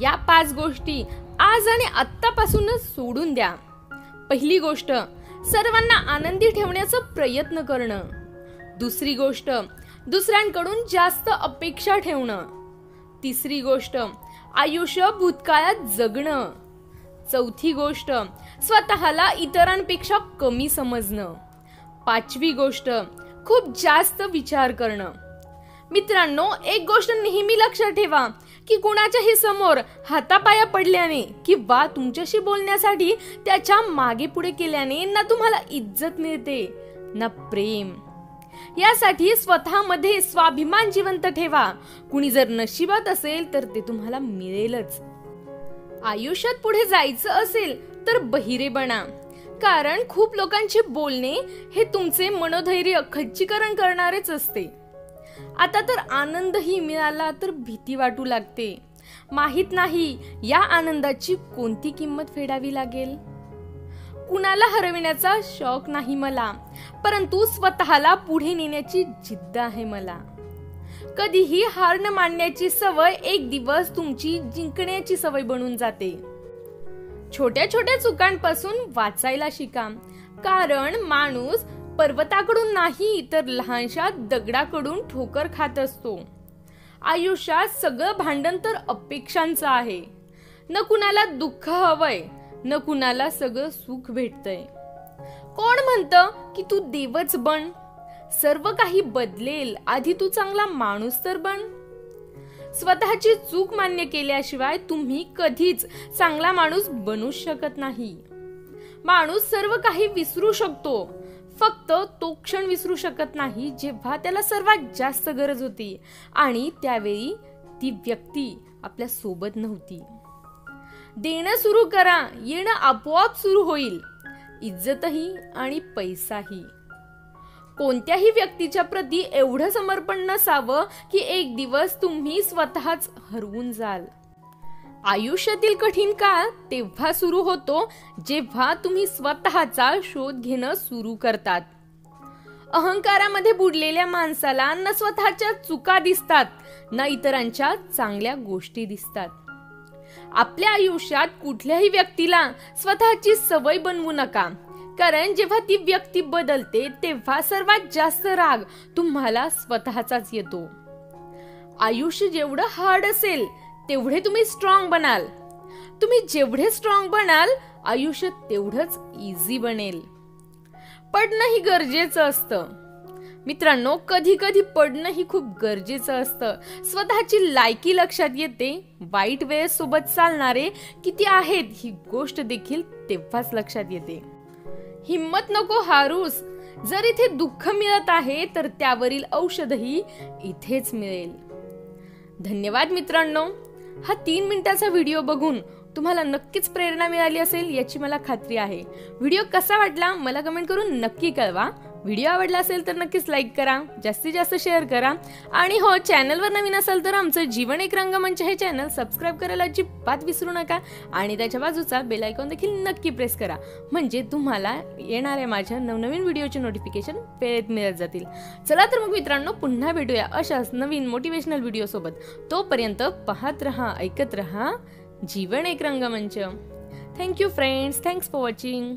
या 5 गोष्टी आज आणि आत्तापासूनच सोडून द्या। पहिली गोष्ट, सर्वांना आनंदी ठेवण्याचा प्रयत्न करणं। दुसरी गोष्ट, दुसऱ्यांकडून जास्त अपेक्षा ठेवणं। तिसरी गोष्ट, आयुष्य भूतकाळात जगणं। चौथी गोष्ट, स्वतःला इतरांपेक्षा कमी समजणं। पाचवी गोष्ट, खूप जास्त विचार करणं। मित्रांनो, एक गोष्ट नेहमी लक्षात ठेवा की कुणाच्याही समोर हातापाया पडल्याने किंवा तुमच्याशी बोलण्यासाठी त्याच्या मागे पुढे केल्याने ना तुम्हाला इज्जत मिळते ना प्रेम। यासाठी स्वतःमध्ये स्वाभिमान जिवंत ठेवा। कुणी जर नशिबात असेल तर ते तुम्हाला मिळेलच। आयुष्यात पुढे जायचं असेल तर बहिरे बना, कारण खूप लोकांचे बोलणे हे तुमचे मनोधैर्य खच्चीकरण करणारेच असते। आता तर आनंदही मिळाला तर भीती वाटू लागते। माहित नाही या आनंदाची कोणती किंमत फेडावी लागेल। कुणाला हरविण्याचा शौक नाही मला, परंतु स्वतःला पुढे नेण्याची जिद्द आहे मला। कधीही हार न मानण्याची सवय एक दिवस तुमची जिंकण्याची सवय बनून जाते। छोट्या छोट्या चुकांपासून वाचायला शिका, कारण माणूस पर्वताकडून नाही तर लहानशा दगडाकडून ठोकर खात असतो। आयुष्यात सगळं भांडण तर अपेक्षांचं आहे। न कुणाला दुःख हवंय, न कुणाला सगळं सुख भेटतंय। कोण म्हणतं की तू देवच बन, सर्व काही बदलेल, आधी तू चांगला माणूस तर बन। स्वतःची चूक मान्य केल्याशिवाय तुम्ही कधीच चांगला माणूस बनू शकत नाही। माणूस सर्व काही विसरू शकतो, फक्त तो क्षण विसरू शकत नाही जेव्हा त्याला सर्वात जास्त गरज होती आणि त्यावेळी ती व्यक्ती आपल्या सोबत नव्हती। देणं सुरू करा, येणं आपोआप सुरू होईल, इज्जतही आणि पैसाही। कोणत्याही व्यक्तीच्या प्रती एवढं समर्पण नसावं की एक दिवस तुम्ही स्वतःच हरवून जाल। आयुष्यातील कठीण काळ तेव्हा सुरू होतो जेव्हा तुम्ही स्वतःचा शोध घेणं सुरू करतात। अहंकारामध्ये बुडलेल्या माणसाला न स्वतःच्या चुका दिसतात, न इतरांच्या चांगल्या गोष्टी दिसतात। आपल्या आयुष्यात कुठल्याही व्यक्तीला स्वतःची सवय बनवू नका, कारण जेव्हा ती व्यक्ती बदलते तेव्हा सर्वात जास्त राग तुम्हाला स्वतःचाच येतो। आयुष्य जेवढं हार्ड असेल तेवढे तुम्ही स्ट्रॉंग बनाल। तुम्ही जेवढे स्ट्रॉंग बनाल, आयुष्य तेवढंच इझी बनेल। पडणंही गरजेचं असतं मित्रांनो, कधी कधी पडणंही खूप गरजेचं असतं। स्वतःची लायकी लक्षात येते, वाईट वेळेसोबत चालणारे किती आहेत ही गोष्ट देखील तेव्हाच लक्षात येते। हिम्मत नको हारूस, जर इथे दुःख मिळत आहे तर त्यावरील औषधही इथेच मिळेल। धन्यवाद मित्रांनो, हा 3 मिनिटाचा व्हिडिओ बघून तुम्हाला नक्कीच प्रेरणा मिळाली असेल याची मला खात्री आहे। व्हिडिओ कसा वाटला मला कमेंट करून नक्की कळवा। व्हिडिओ आवडला असेल तर नक्कीच लाईक करा, जास्तीत जास्त शेअर करा आणि हो, चॅनलवर नवीन असाल तर आमचं जीवन एक रंगमंच हे चॅनल सबस्क्राईब करायला अजिबात विसरू नका आणि त्याच्या बाजूचा बेल आयकॉन देखील नक्की प्रेस करा, म्हणजे तुम्हाला येणाऱ्या माझ्या नवनवीन व्हिडिओचे नोटिफिकेशन वेळेत मिळत जातील। चला तर मग मित्रांनो, पुन्हा भेटूया अशाच नवीन मोटिवेशनल व्हिडिओ सोबत। तोपर्यंत पाहत रहा, ऐकत रहा जीवन एक रंगमंच। Thank you friends, thanks for watching.